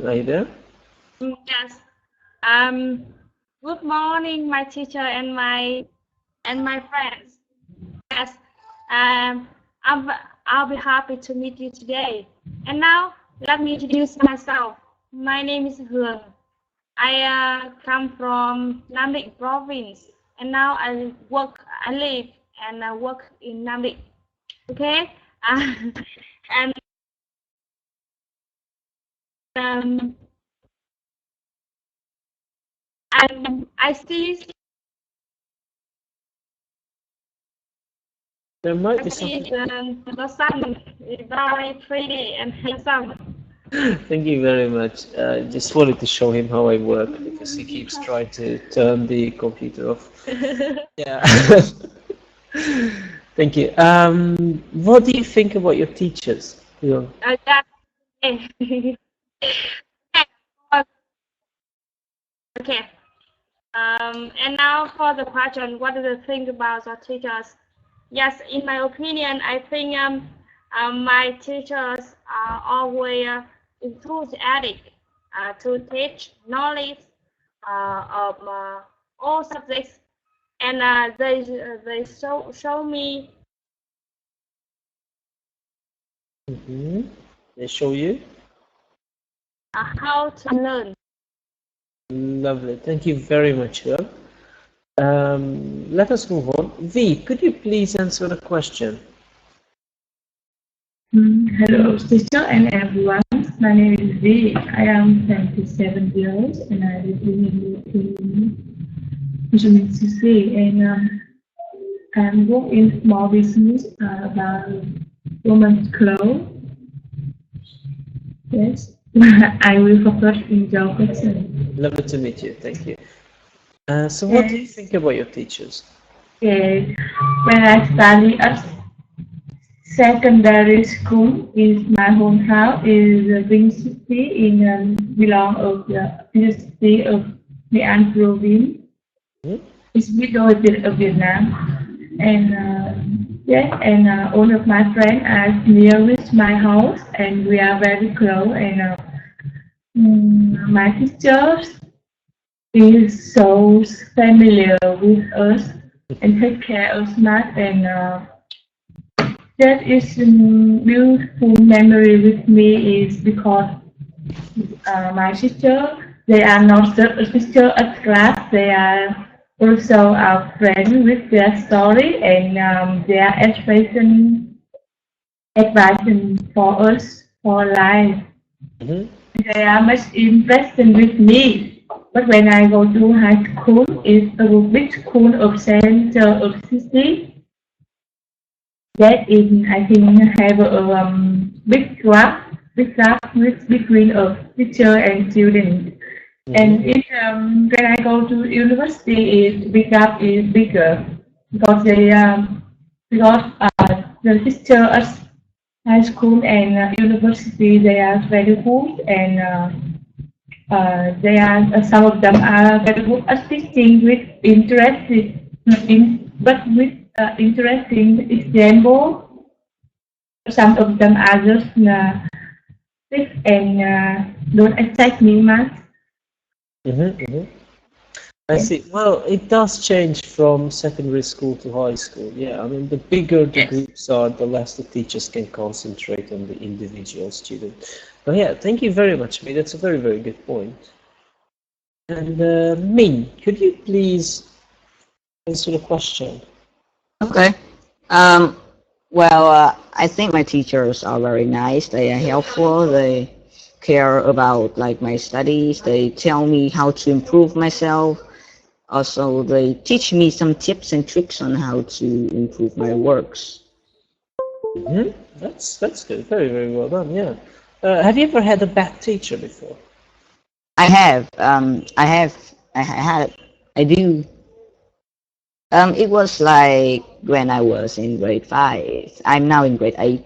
Are you there? Yes. Um, Good morning, my teacher and my friends. Yes. Um, I'm, I'll be happy to meet you today. And now, let me introduce myself. My name is Hương. I come from Nam Định province, and now I live and work in Nam Định. Okay. And um, I see There might be something. the sun is very pretty and handsome. Thank you very much. Just wanted to show him how I work because he keeps trying to turn the computer off. Yeah. Thank you. What do you think about your teachers? Yeah. Okay. Okay. And now for the question, what do you think about your teachers? Yes, in my opinion, I think my teachers are always enthusiastic to teach knowledge of all subjects, and they show me They show you? how to learn. Lovely. Thank you very much, Hua. Let us move on. V, could you please answer the question? Hello, teacher and everyone. My name is V. I am 27 years and I live in Washington DC. And I work in small business about women's clothes. Yes, I will focus in your question. Lovely to meet you. Thank you. So, what do you think about your teachers? Okay, when I study at secondary school in my hometown is Vinh City in belong of the University of Nghệ An province. It's middle of Vietnam, and yes, and all of my friends are near with my house, and we are very close. And my teachers is so familiar with us and take care of us, and that is a beautiful memory with me is because my sister, they are not just a sister at class, they are also our friend with their story and their advising for us for life. They are much interested with me. But when I go to high school, it's a big school of center of city. That is, I think, have a big gap with between of teacher and student. And when I go to university, big gap is bigger because the teacher at high school and university they are very good and they are some of them are very good at teaching with interesting example. Some of them are just sick and don't excite me much. I see. Well, it does change from secondary school to high school. Yeah, I mean, the bigger the groups are, the less the teachers can concentrate on the individual student. But yeah, thank you very much, Min. That's a very, very good point. And Min, could you please answer the question? Okay. I think my teachers are very nice. They are helpful. They care about like my studies. They tell me how to improve myself. Also, they teach me some tips and tricks on how to improve my works. That's good. Very, very well done. Yeah. Have you ever had a bad teacher before? I have. I do. It was like when I was in grade 5. I'm now in grade 8.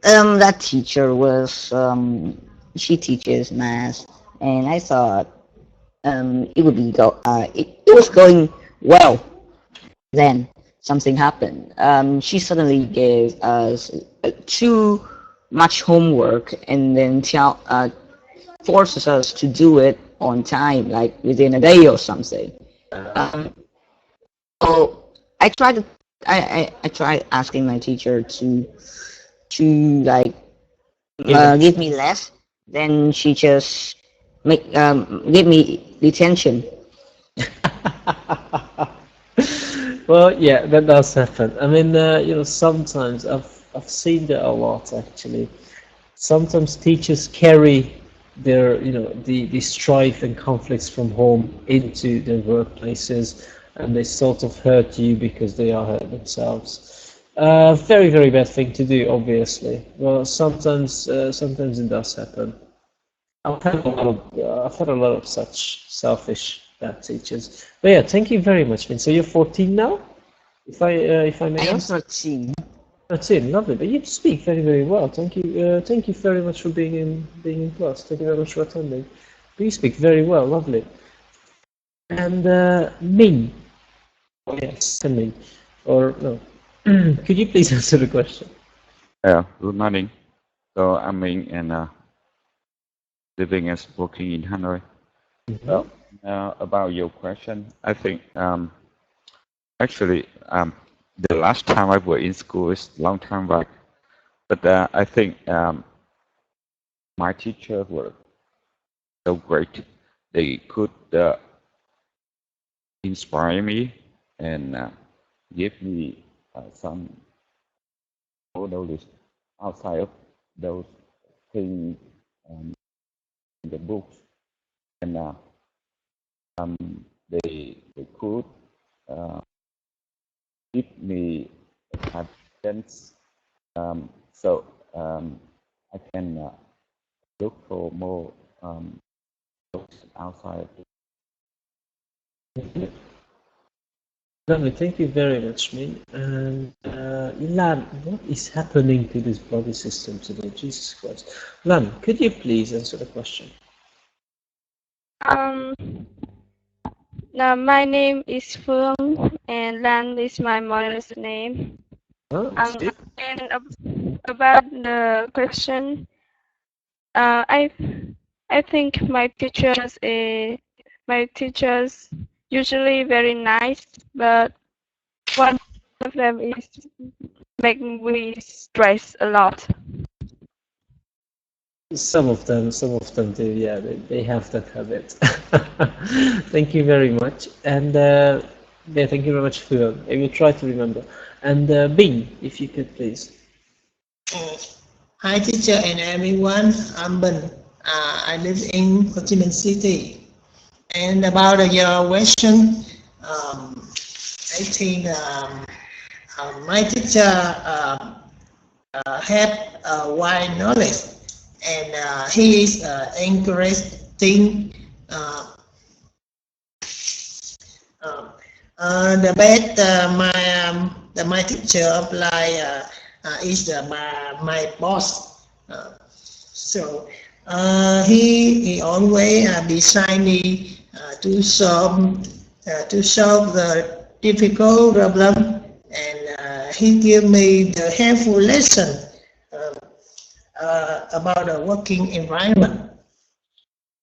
That teacher was, she teaches math, and I thought it would be it was going well. Then something happened. She suddenly gave us too much homework, and then forces us to do it on time, like within a day or something. So I tried asking my teacher to like give me less. Then she just give me detention. Well, yeah, that does happen. I mean, sometimes I've seen that a lot actually. Sometimes teachers carry their, the strife and conflicts from home into their workplaces, and they sort of hurt you because they are hurt themselves. Very, very bad thing to do, obviously. Well, sometimes it does happen. I've had a lot of such selfish bad teachers. But yeah, thank you very much, Vin. So you're 14 now, if I may ask. I am 13. 13, lovely. But you speak very, very well. Thank you very much for being in class. Thank you very much for attending. But you speak very well, lovely. And Ming. Oh yes, Ming. Or no. Could you please answer the question? Good morning. So I'm Ming and living and working in Hanoi. Well, about your question, I think actually the last time I was in school is a long time back, but I think my teachers were so great. They could inspire me and give me some knowledge outside of those things in the books, and they could give me confidence, so I can look for more books outside. Lovely, thank you very much, Min. And Lan, what is happening to this body system today? Jesus Christ. Lan, could you please answer the question? Now my name is Phương, and Lan is my mother's name. Oh, and about the question, I think my teachers usually very nice, but one of them is make me stress a lot. Some of them do, yeah, they have that habit. Thank you very much. And yeah, thank you very much, Phương. I will try to remember. And Bing, if you could please. Hi teacher and everyone, I'm Ben. I live in Ho Chi Minh City. And about your question, I think my teacher had wide knowledge, and he is encouraging the best my teacher apply is my boss. So he always beside me to solve the difficult problem, and he give me the helpful lesson about the working environment.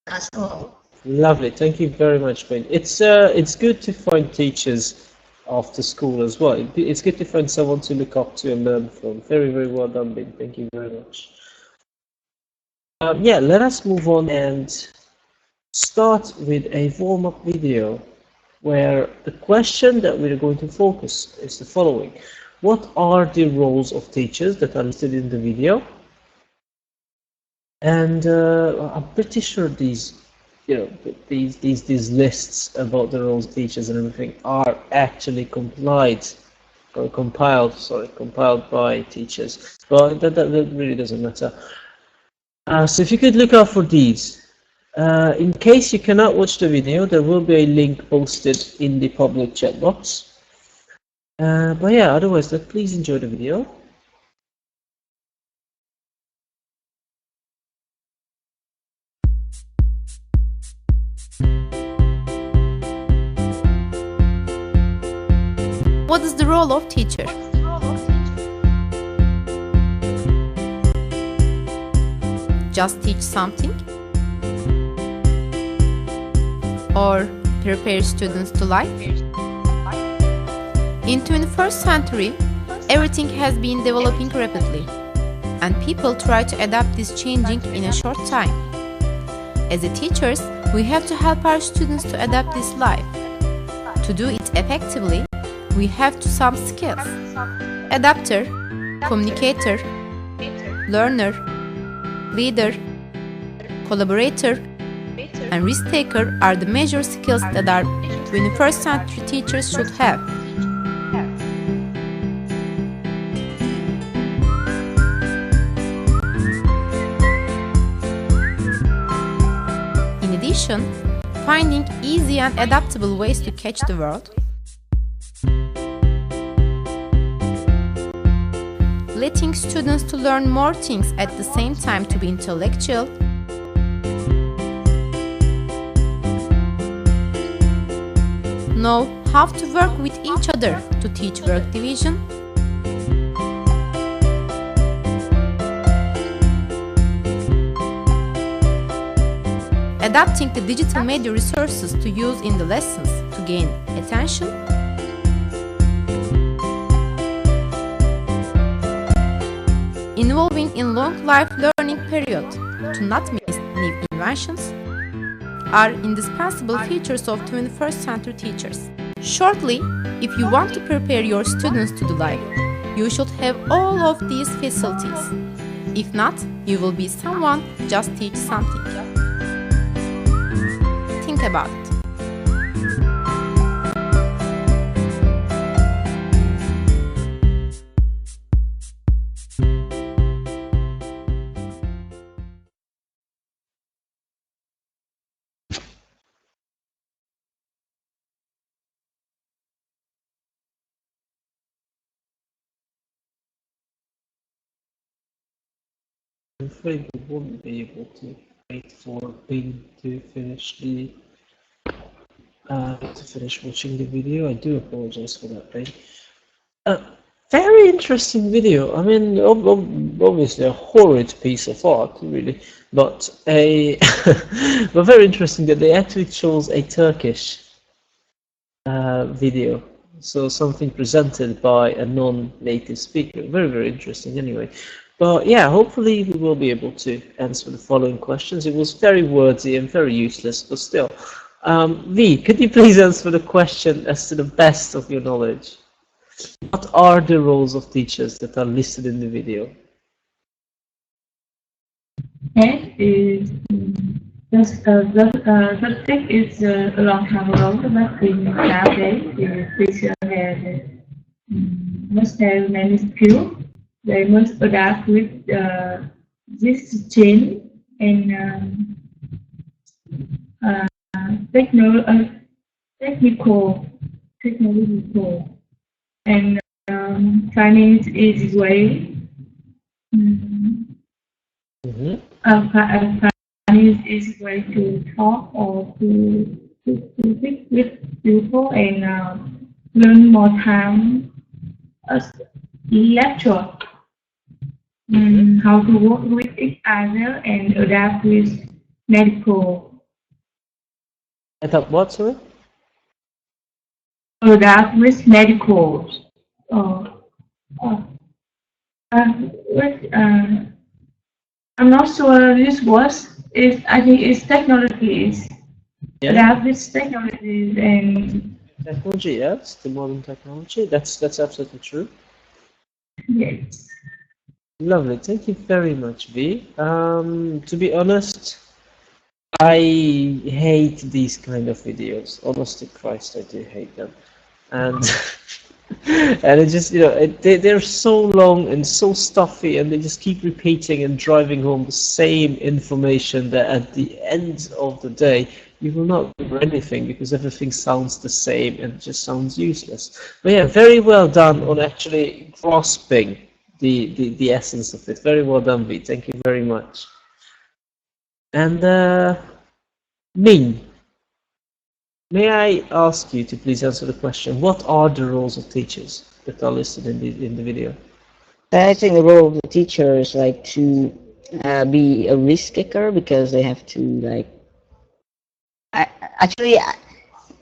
That's all. Lovely, thank you very much, Ben. It's good to find teachers after school as well. It's good to find someone to look up to and learn from. Very, very well done, Ben. Thank you very much. Yeah, let us move on and start with a warm-up video where the question that we're going to focus is the following. What are the roles of teachers that are listed in the video? And I'm pretty sure these lists about the roles of teachers and everything are actually compiled by teachers, but that really doesn't matter. So if you could look out for these. In case you cannot watch the video, there will be a link posted in the public chat box. But yeah, otherwise, please enjoy the video. What is the role of teacher? Just teach something? or prepare students to life? In 21st century, everything has been developing rapidly, and people try to adapt this changing in a short time. As a teachers, we have to help our students to adapt this life. To do it effectively, we have to some skills. Adapter, communicator, learner, leader, collaborator, and risk taker are the major skills that our 21st century teachers should have. In addition, finding easy and adaptable ways to catch the world, letting students to learn more things at the same time to be intellectual, know how to work with each other to teach work division, adapting the digital media resources to use in the lessons to gain attention, involving in long life learning period to not miss new inventions, are indispensable features of 21st century teachers. Shortly, if you want to prepare your students to the life, you should have all of these facilities. If not, you will be someone who just teach something. Think about it. I'm afraid we won't be able to wait for Bing to finish watching the video. I do apologize for that, Bing. Very interesting video. I mean, obviously a horrid piece of art, really, but but very interesting that they actually chose a Turkish video. So something presented by a non-native speaker. Very, very interesting anyway. But yeah, hopefully we will be able to answer the following questions. It was very wordy and very useless, but still. V, could you please answer the question as to the best of your knowledge? What are the roles of teachers that are listed in the video? Yes, is the subject is a long time ago, but in nowadays, the teacher must have many skills. They must adapt with this change and technological and finding easy way. Finding easy way to talk or to speak with people and learn more time lecture. How to work with each other and adapt with medical. Adapt what, sorry? Adapt with medical. I'm not sure this was. I think it's technologies. Yeah. Adapt with technologies and Technology, yes, the modern technology. That's absolutely true. yes. Lovely, thank you very much, V. To be honest, I hate these kind of videos. Honest to Christ, I do hate them. And and it just, you know, they're so long and so stuffy, and they just keep repeating and driving home the same information that at the end of the day, you will not remember anything because everything sounds the same and it just sounds useless. But yeah, very well done on actually grasping the essence of it. Very well done, V. Thank you very much. And Ming, may I ask you to please answer the question? What are the roles of teachers that are listed in the video? I think the role of the teacher is like to be a risk taker, because they have to like Actually,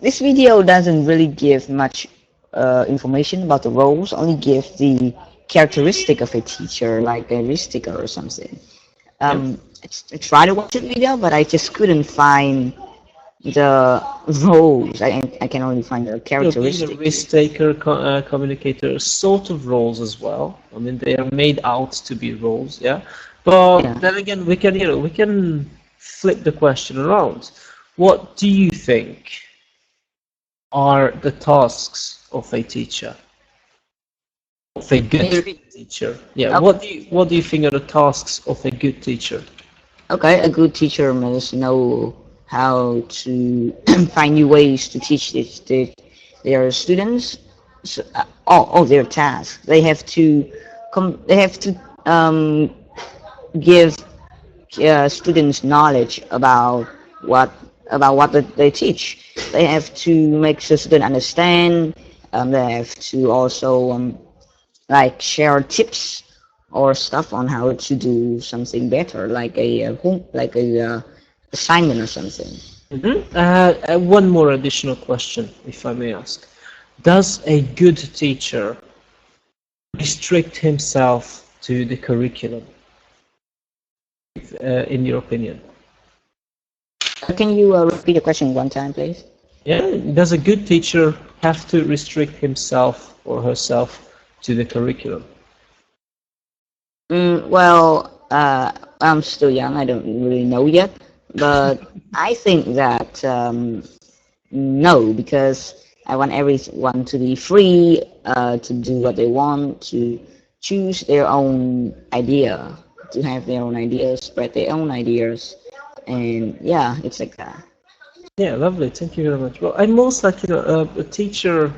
this video doesn't really give much information about the roles, only give the characteristic of a teacher, like a characteristic or something. I tried to watch the video, but I just couldn't find the roles. I can only find the characteristics. Being a risk taker, communicator, sort of roles as well. I mean, they are made out to be roles, yeah. But then again, we can flip the question around. What do you think are the tasks of a teacher? Of a good teacher? Yeah. Okay. What do you think are the tasks of a good teacher? Okay, a good teacher must know how to find new ways to teach their students all their tasks. They have to give students knowledge about what they teach. They have to make the student understand. They have to also like share tips or stuff on how to do something better, like a assignment or something. One more additional question, if I may ask. Does a good teacher restrict himself to the curriculum, in your opinion? Can you repeat the question one time, please? Yeah, does a good teacher have to restrict himself or herself to the curriculum? Well, I'm still young, I don't really know yet, but I think that no, because I want everyone to be free to do what they want, to choose their own idea, to have their own ideas, spread their own ideas, and yeah, it's like that. Yeah, lovely. Thank you very much. Well, I'm most like a teacher,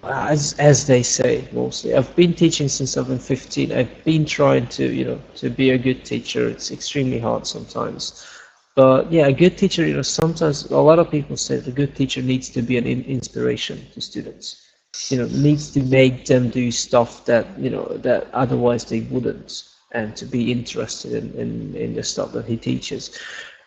as they say, mostly. I've been teaching since I've been 15. I've been trying to to be a good teacher. It's extremely hard sometimes, but yeah, a good teacher. Sometimes a lot of people say the good teacher needs to be an inspiration to students. Needs to make them do stuff that that otherwise they wouldn't, and to be interested in the stuff that he teaches.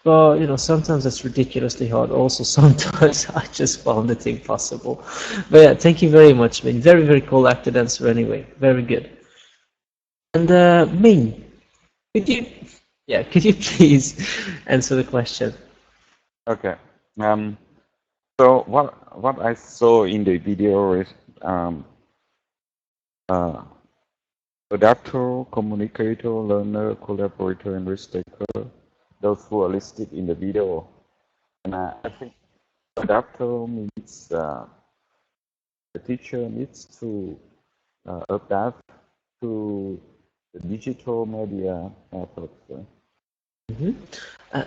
But sometimes it's ridiculously hard. Also, sometimes I just found it impossible. But yeah, thank you very much, Min. Very, very collected answer anyway. Very good. And Min, could you please answer the question? Okay. So what I saw in the video is adapter, communicator, learner, collaborator, and risk taker. Those who are listed in the video, and I think adapter means the teacher needs to adapt to the digital media methods.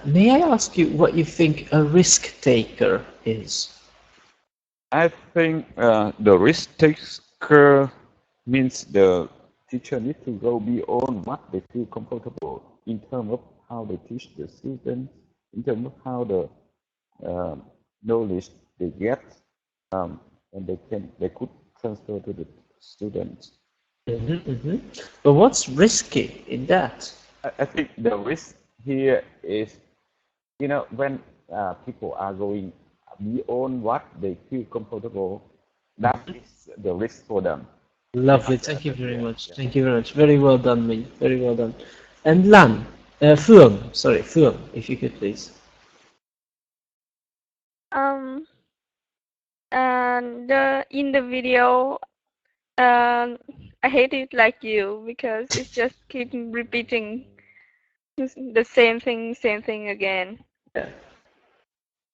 May I ask you what you think a risk taker is? I think the risk taker means the teacher needs to go beyond what they feel comfortable in terms of how they teach the students, in terms of how the knowledge they get, and they could transfer to the students. But what's risky in that? I think the risk here is, when people are going beyond what they feel comfortable, that is the risk for them. Lovely. Thank you very much. Thank you very much. Very well done, Min. Very well done. And Lan. Phương, if you could please. In the video, I hate it like you because it just keeps repeating the same thing again. Yeah.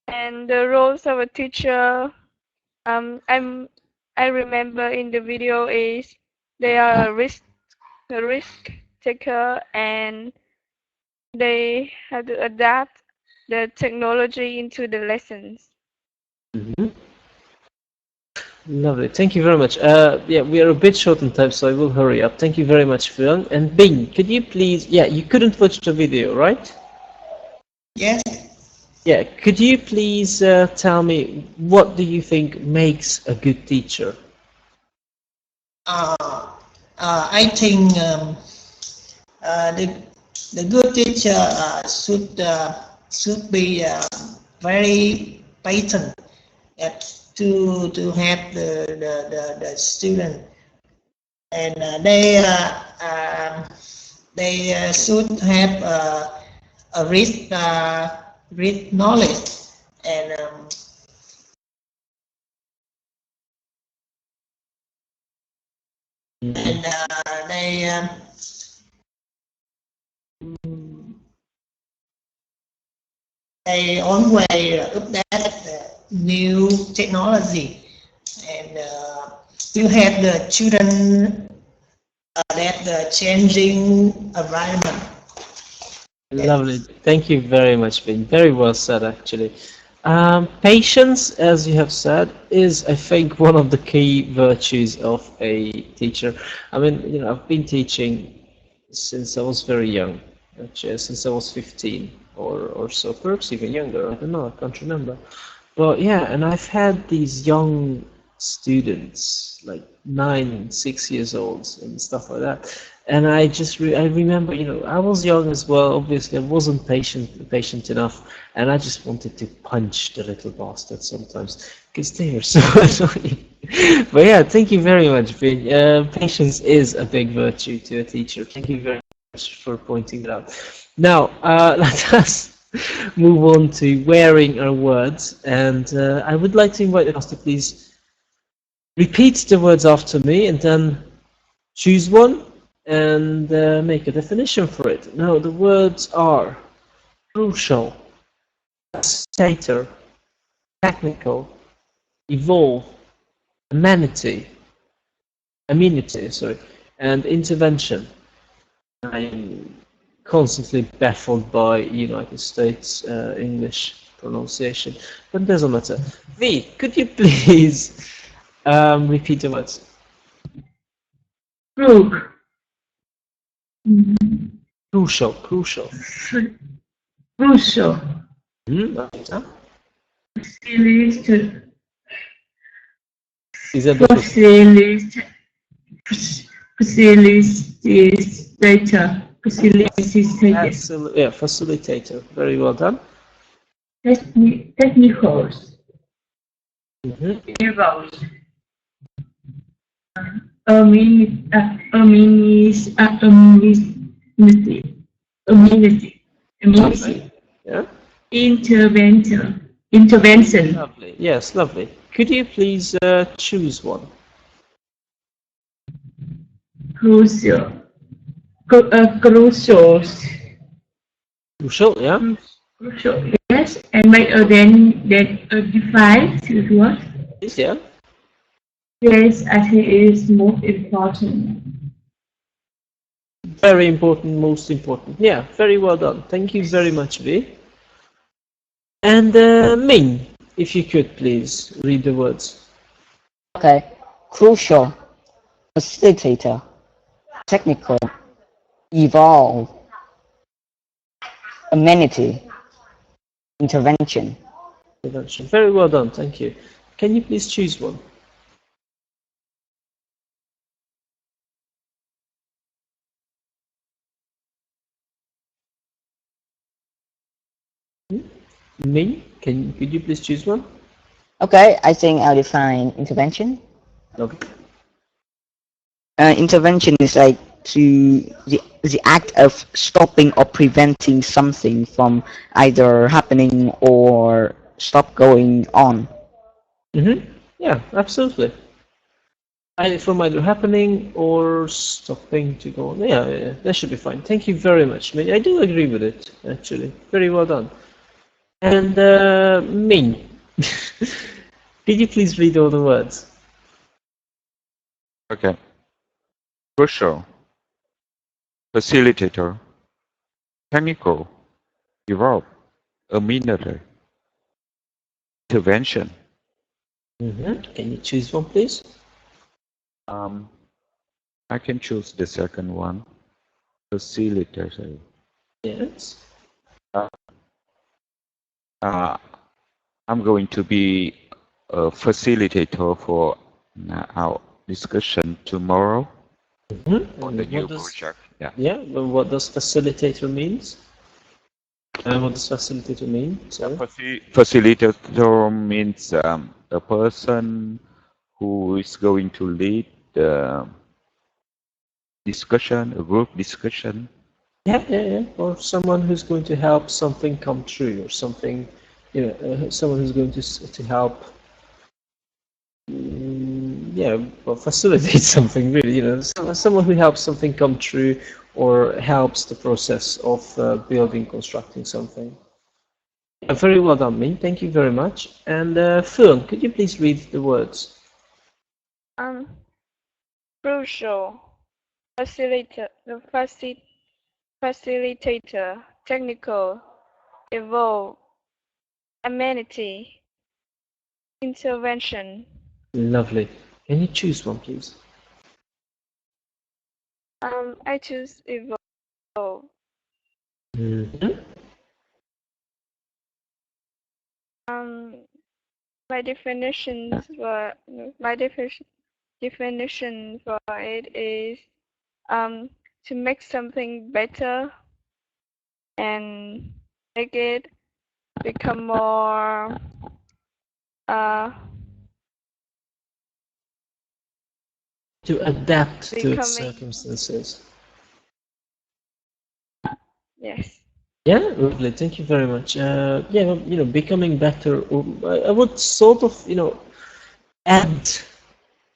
And the roles of a teacher, I remember in the video is they are a risk taker, and they have to adapt the technology into the lessons. Lovely. Thank you very much. Yeah, we are a bit short on time, so I will hurry up. Thank you very much, Phương. And Bing, could you please? Yeah, you couldn't watch the video, right? Yes. Yeah. Could you please tell me what do you think makes a good teacher? I think the good teacher should be very patient to help the student, and they should have a rich knowledge, and they always update new technology, and to help the children adapt the changing environment. Lovely. Thank you very much, Vin. Very well said, actually. Patience, as you have said, is, I think, one of the key virtues of a teacher. I mean, you know, I've been teaching since I was very young, actually, since I was 15 or so, perhaps even younger. I don't know, I can't remember. But yeah, and I've had these young students, like 9, 6 years old and stuff like that. And I just I remember, you know, I was young as well. Obviously, I wasn't patient enough, and I just wanted to punch the little bastards sometimes because they are so annoying. But yeah, thank you very much, Vin. Patience is a big virtue to a teacher. Thank you very much for pointing that out. Now, let us move on to wearing our words, and I would like to invite us to please repeat the words after me, and then choose one and make a definition for it. Now, the words are crucial, facilitator, technical, evolve, amenity, and intervention. I'm constantly baffled by United States English pronunciation, but it doesn't matter. V, could you please repeat the words? Crook. Crucial. Crucial. Facilitator. Yeah, facilitator. Very well done. Technicals. Evolve. Amenity. Yeah. Intervention. Lovely. Yes, lovely. Could you please choose one? Crucial. Crucial, yeah. Crucial. Yes, and then define what? Yeah. Yes, I think it is most important. Very important, most important. Yeah, very well done. Thank you very much, V. And Ming, if you could please read the words. Okay. Crucial, facilitator, technical, evolve, amenity, intervention. Very well done, thank you. Can you please choose one? Ming, could you please choose one? Okay, I think I'll define intervention. Okay. Intervention is like the act of stopping or preventing something from either happening or stop going on. Yeah, absolutely. From either happening or stopping to go on. Yeah, that should be fine. Thank you very much. I do agree with it, actually. Very well done. And Ming, could you please read all the words? Okay. Crucial, facilitator, technical, evolve, amenity, intervention. Can you choose one, please? I can choose the second one, facilitator. Yes. I'm going to be a facilitator for our discussion tomorrow on the new project. Yeah. Yeah. Well, what does facilitator means? What does facilitator mean? Sorry? Facilitator means a person who is going to lead the discussion, a group discussion. Yeah. Or someone who's going to help something come true, or something, someone who's going to help, facilitate something, really, someone who helps something come true, or helps the process of building, constructing something. Very well done, Min. Thank you very much. And Phương, could you please read the words? Crucial, facilitator, technical, evolve, amenity, intervention. Lovely. Can you choose one, please? I choose evolve. Mm-hmm. My definition for it is to make something better and make it become more to adapt to its circumstances. Yes. Yeah, lovely. Thank you very much. Becoming better. I would sort of, add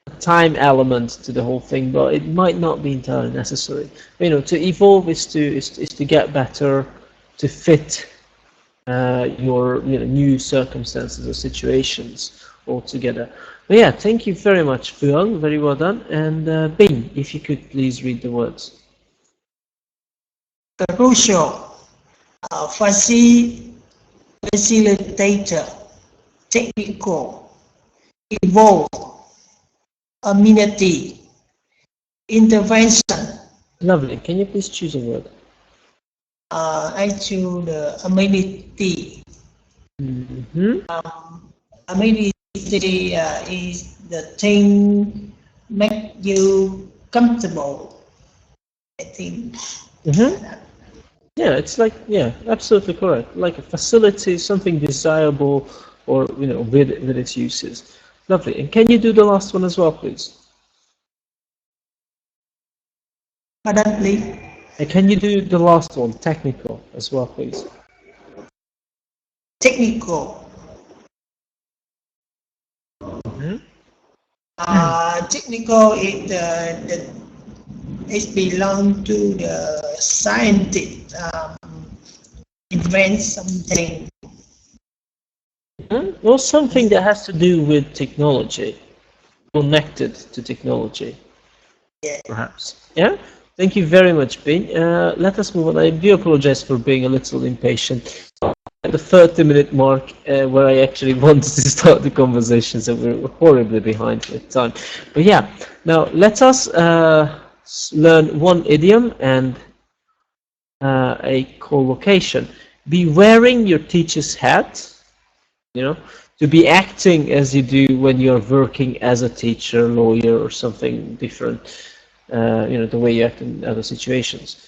a time element to the whole thing, but it might not be entirely necessary. To evolve is to get better, to fit your new circumstances or situations altogether. But yeah, thank you very much, Phương. Very well done. And Bing, if you could please read the words. Crucial, facilitator, technical, evolve, amenity, intervention. Lovely. Can you please choose a word? I choose amenity. Mm-hmm. Amenity is the thing make you comfortable, I think. Mm-hmm. Yeah, it's like, absolutely correct. Like a facility, something desirable, or with its uses. Lovely. And can you do the last one as well, please? Pardon, please. And can you do the last one, technical, as well, please? Technical. Mm-hmm. Technical is it belongs to the scientist. Invent something. Mm-hmm. Or something that has to do with technology, connected to technology. Yeah. Perhaps. Yeah. Thank you very much, Bing. Let us move on. I do apologize for being a little impatient. At the 30-minute mark, where I actually wanted to start the conversation, so we're horribly behind with time. But yeah, now let us learn one idiom and a collocation. Be wearing your teacher's hat, to be acting as you do when you're working as a teacher, lawyer, or something different. The way you act in other situations.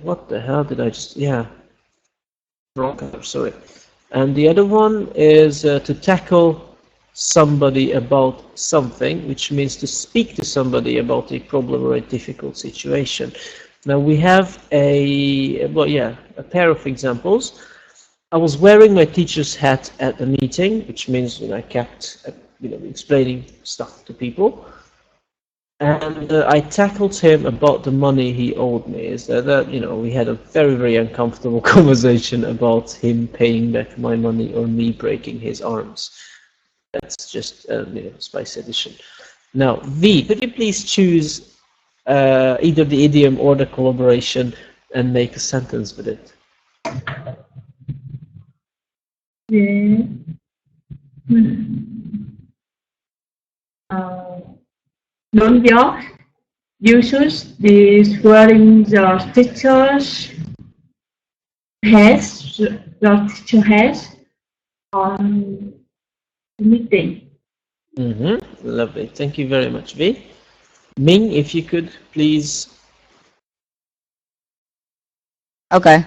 What the hell did I just... Yeah. Wrong color, sorry. And the other one is to tackle somebody about something, which means to speak to somebody about a problem or a difficult situation. Now we have a pair of examples. I was wearing my teacher's hat at the meeting, which means I kept explaining stuff to people. And I tackled him about the money he owed me. Is that we had a very, very uncomfortable conversation about him paying back my money or me breaking his arms. That's just spice edition. Now, V, could you please choose either the idiom or the collaboration and make a sentence with it? Yeah. New York uses the wearing the teacher's hat on the meeting. Mm-hmm. Lovely. Thank you very much, V. Ming, if you could please. Okay.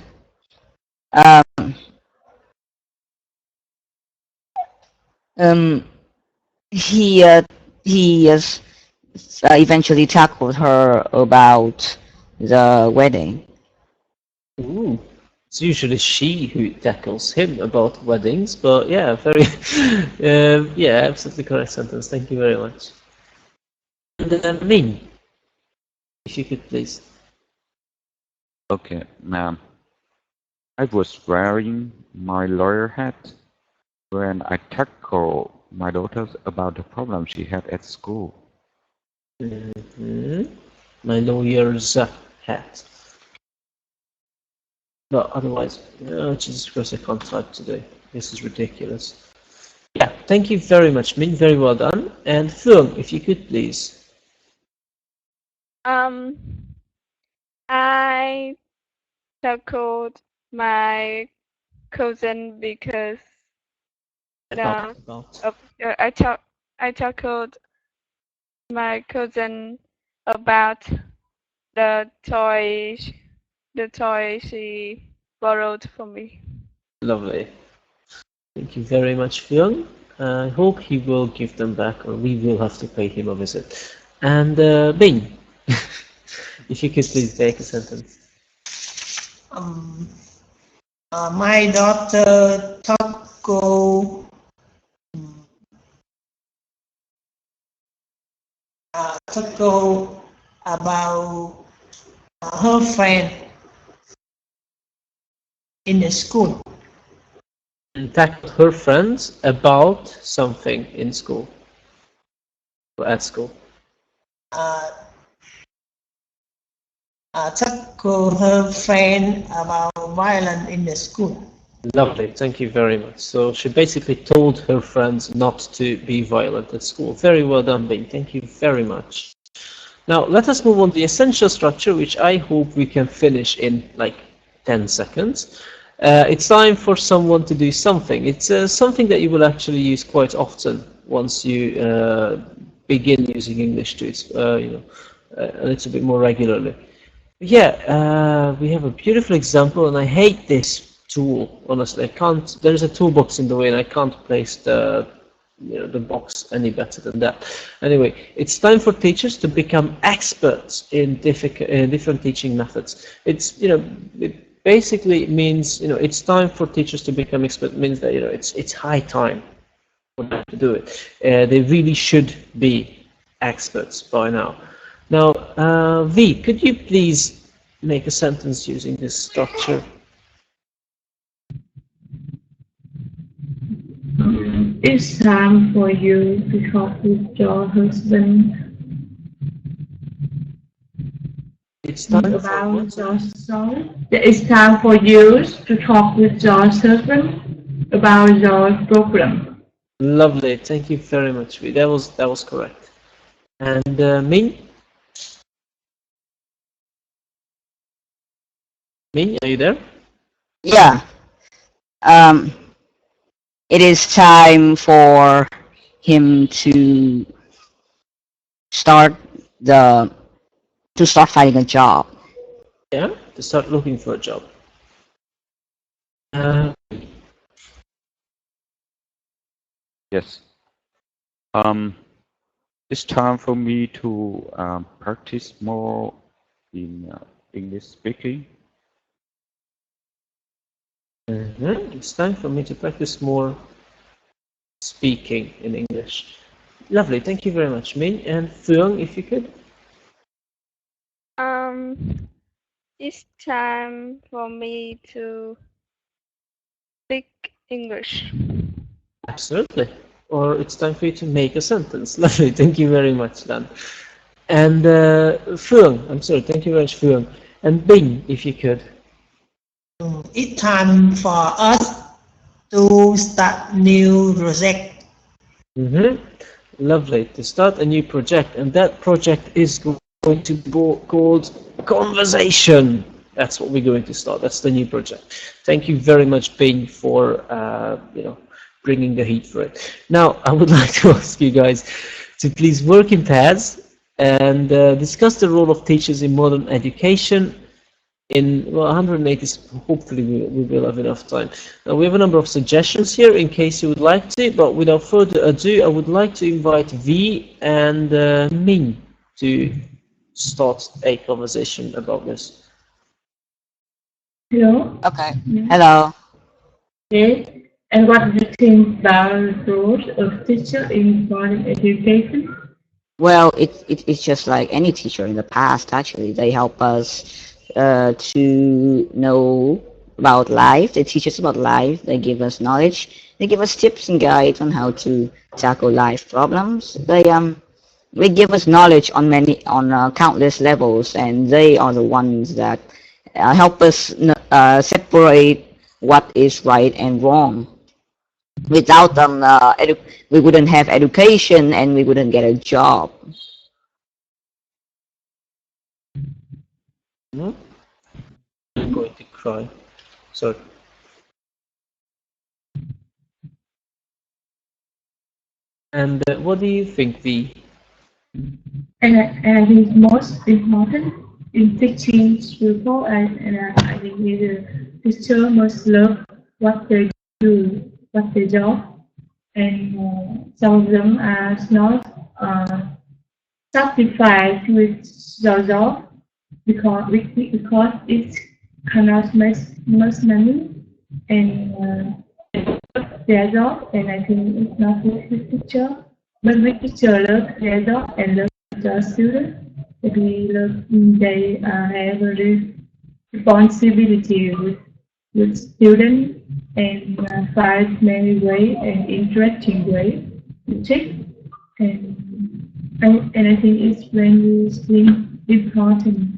Um, he eventually tackled her about the wedding. Ooh. It's usually she who tackles him about weddings, but yeah, very, yeah, absolutely correct sentence. Thank you very much. And then Min, if you could please. Okay, ma'am. I was wearing my lawyer hat when I tackled my daughter about the problem she had at school. My lawyer's hat. But otherwise, oh, Jesus Christ, I can't type today. This is ridiculous. Yeah, thank you very much, Min. Very well done. And Phương, if you could please. I tackled my cousin because I tackled my cousin about the toy she borrowed from me. Lovely. Thank you very much, Phương. I hope he will give them back, or we will have to pay him a visit. And Bing, if you could please make a sentence. My daughter tackled about her friend in the school. And tackled her friends about something in school or at school. Tackle her friend about violence in the school. Lovely, thank you very much. So she basically told her friends not to be violent at school. Very well done, Bing. Thank you very much. Now let us move on to the essential structure, which I hope we can finish in like 10 seconds. It's time for someone to do something. It's something that you will actually use quite often once you begin using English to a little bit more regularly. Yeah, we have a beautiful example, and I hate this tool, honestly. I can't, there's a toolbox in the way, and I can't place the box any better than that. Anyway, it's time for teachers to become experts in different teaching methods. It's, it basically means, it's time for teachers to become experts. It means that, it's high time for them to do it. They really should be experts by now. Now, V, could you please make a sentence using this structure? It's time for you to talk with your husband It's time about your son. It's time for you to talk with your husband about your problem. Lovely, thank you very much, V. That was correct. And Min? Min, are you there? Yeah. It is time for him to start finding a job. Yeah, to start looking for a job. Yes. It's time for me to practice more in English speaking. It's time for me to practice more speaking in English. Lovely, thank you very much, Min. And Phương, if you could. It's time for me to speak English. Absolutely. Or it's time for you to make a sentence. Lovely, thank you very much, Dan. And Phương, I'm sorry, thank you very much, Phương. And Bing, if you could. It's time for us to start new project. Lovely, to start a new project, and that project is going to be called Conversation. That's what we're going to start. That's the new project. Thank you very much, Bing, for bringing the heat for it. Now, I would like to ask you guys to please work in pairs and discuss the role of teachers in modern education. in, well, 180, hopefully we will have enough time. Now we have a number of suggestions here in case you would like to, but without further ado, I would like to invite V and Ming to start a conversation about this. Hello. Okay. Yeah. Hello. Yes. And what do you think about the role of teacher in modern education? Well, it's just like any teacher in the past, actually. They help us to know about life. They teach us about life. They give us knowledge. They give us tips and guides on how to tackle life problems. They give us knowledge on countless levels, and they are the ones that help us separate what is right and wrong. Without them, we wouldn't have education and we wouldn't get a job. I'm going to cry. Sorry. And what do you think, V? And I think most important in teaching people, and I think the teacher must love what they do, what they do, and some of them are not satisfied with their job because it cannot make much money and their job, and I think it's not with the teacher, but with teacher love their job and love the student. They have a responsibility with students and find many ways and interesting way to teach, and I think it's very important.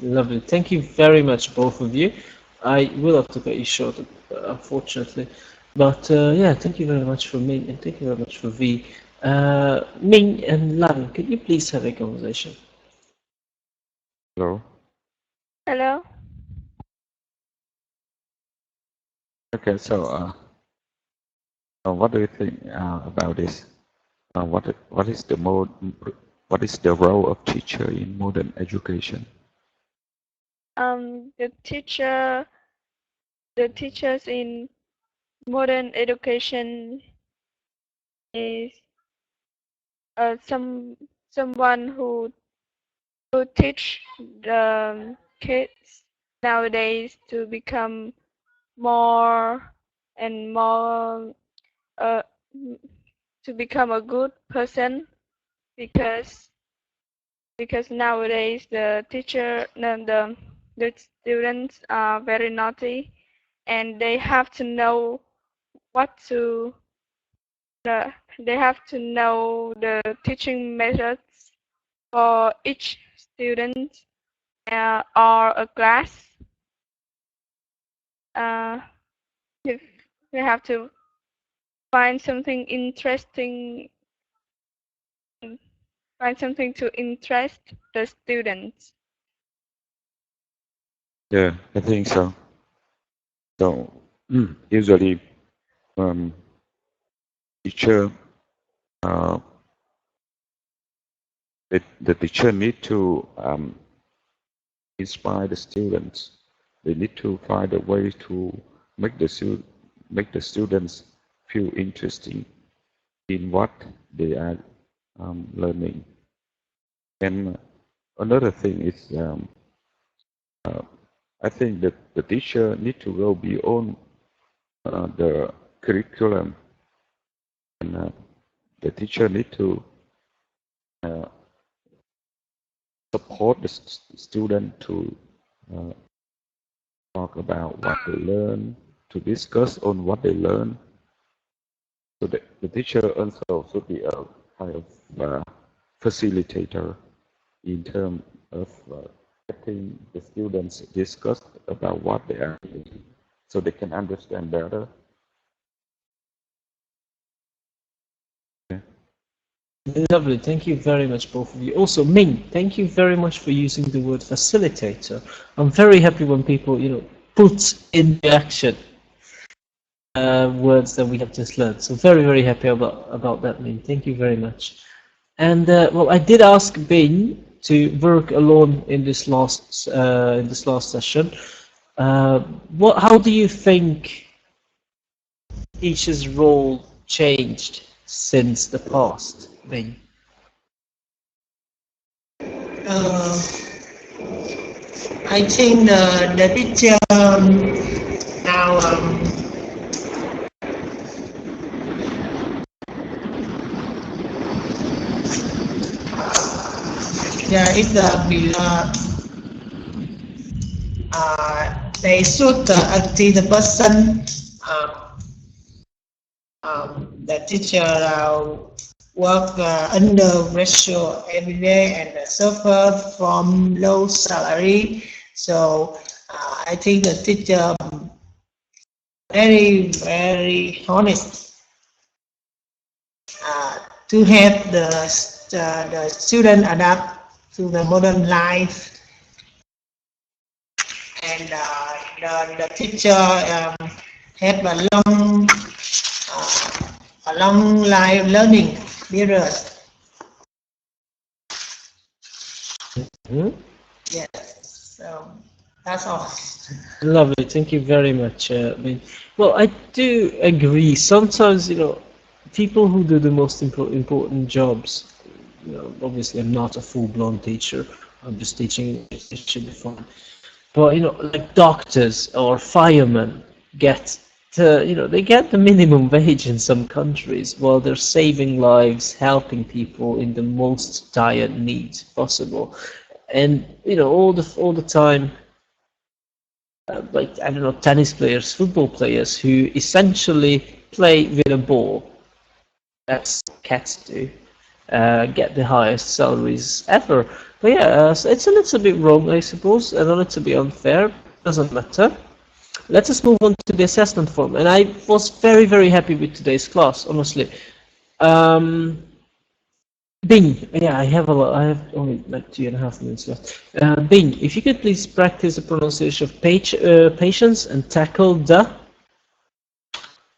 Lovely. Thank you very much, both of you. I will have to cut you short, unfortunately. But yeah, thank you very much for Ming, and thank you very much for V. Ming and Lan, could you please have a conversation? Hello. Hello. Okay, so what do you think about this? What is the role of teacher in modern education? The teachers in modern education is someone who teach the kids nowadays to become more and more to become a good person, because nowadays the students are very naughty, and they have to know they have to know the teaching methods for each student or a class. They have to find something interesting, find something to interest the students. Yeah, I think so. So usually, teacher, the teacher need to inspire the students. They need to find a way to make the students feel interesting in what they are learning. And another thing is, I think that the teacher need to go beyond the curriculum, and the teacher need to support the student to talk about what they learn, to discuss on what they learn. So the teacher also should be a kind of facilitator in terms of letting the students discuss about what they are doing, so they can understand better. Lovely, thank you very much, both of you. Also, Ming, thank you very much for using the word facilitator. I'm very happy when people, put in action words that we have just learned. So very, very happy about that, Ming. Thank you very much. And well, I did ask Bing to work alone in this last session. How do you think teacher's role changed since the past, Bing? I think the teacher now they should teach the person. The teacher work under pressure every day and suffer from low salary. So I think the teacher very honest to help the student adapt to the modern life, and the teacher have a long life learning period. Yes, so that's all. Lovely, thank you very much. Well, I do agree. Sometimes, people who do the most important jobs, obviously I'm not a full-blown teacher. I'm just teaching. It should be fun. But like doctors or firemen get they get the minimum wage in some countries while they're saving lives, helping people in the most dire need possible. And all the time, like, I don't know, tennis players, football players who essentially play with a ball, that's cats do, get the highest salaries ever. But yeah, so it's a little bit wrong, I suppose, and a little bit unfair. Doesn't matter. Let us move on to the assessment form. And I was very, very happy with today's class, honestly. Bing, yeah, I have only like 2.5 minutes left. Bing, if you could please practice the pronunciation of patience and tackle the.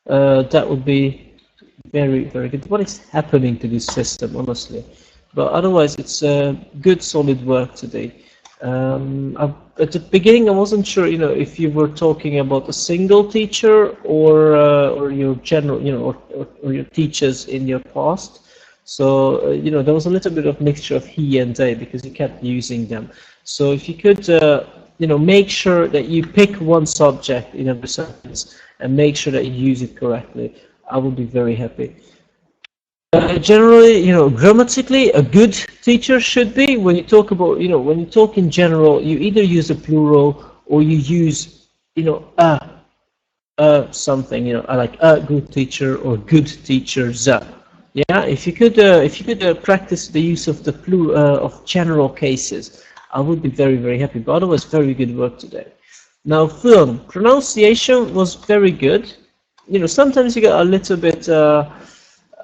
That would be very, very good. What is happening to this system, honestly? But otherwise, it's good, solid work today. At the beginning, I wasn't sure, if you were talking about a single teacher or your general, or your teachers in your past. So, there was a little bit of mixture of he and they because you kept using them. So if you could, make sure that you pick one subject in every sentence and make sure that you use it correctly, I would be very happy. Generally, grammatically, a good teacher should be, when you talk about, when you talk in general, you either use a plural or you use, something, like a good teacher or good teachers. Yeah, if you could practice the use of the plural of general cases, I would be very, very happy. But otherwise, very good work today. Now, pronunciation was very good. Sometimes you get a little bit.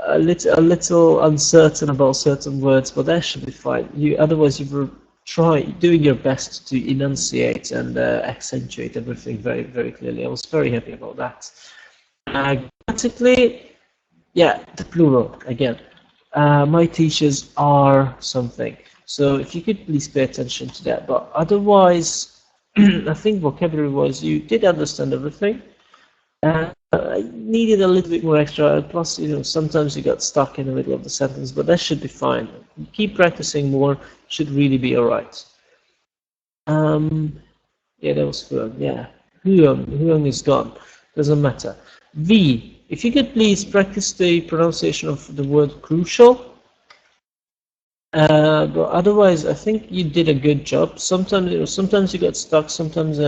A little uncertain about certain words, but that should be fine. Otherwise, you will try doing your best to enunciate and accentuate everything very, very clearly. I was very happy about that. Grammatically, yeah, the plural again. My teachers are something. So if you could please pay attention to that. But otherwise, I think vocabulary-wise, you did understand everything. I needed a little bit more extra, plus, sometimes you got stuck in the middle of the sentence, but that should be fine. Keep practicing more, should really be alright. Yeah, that was Huang, yeah. Huang is gone, doesn't matter. V, if you could please practice the pronunciation of the word crucial. But otherwise, I think you did a good job. Sometimes you got stuck, sometimes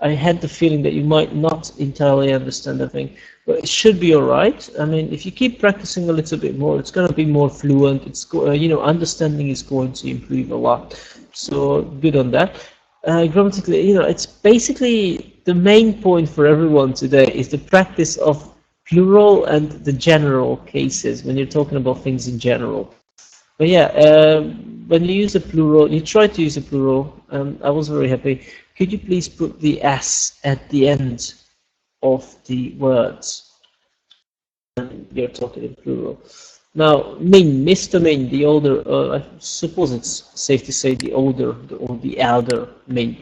I had the feeling that you might not entirely understand everything, but it should be all right. I mean, if you keep practicing a little bit more, it's going to be more fluent. It's understanding is going to improve a lot. So good on that. Grammatically, it's basically the main point for everyone today is the practice of plural and the general cases when you're talking about things in general. But yeah, when you use the plural, you try to use the plural. I was very happy. Could you please put the S at the end of the words when you're talking in plural? Now, Min, Mr. Min, the older, I suppose it's safe to say the older or the elder Min.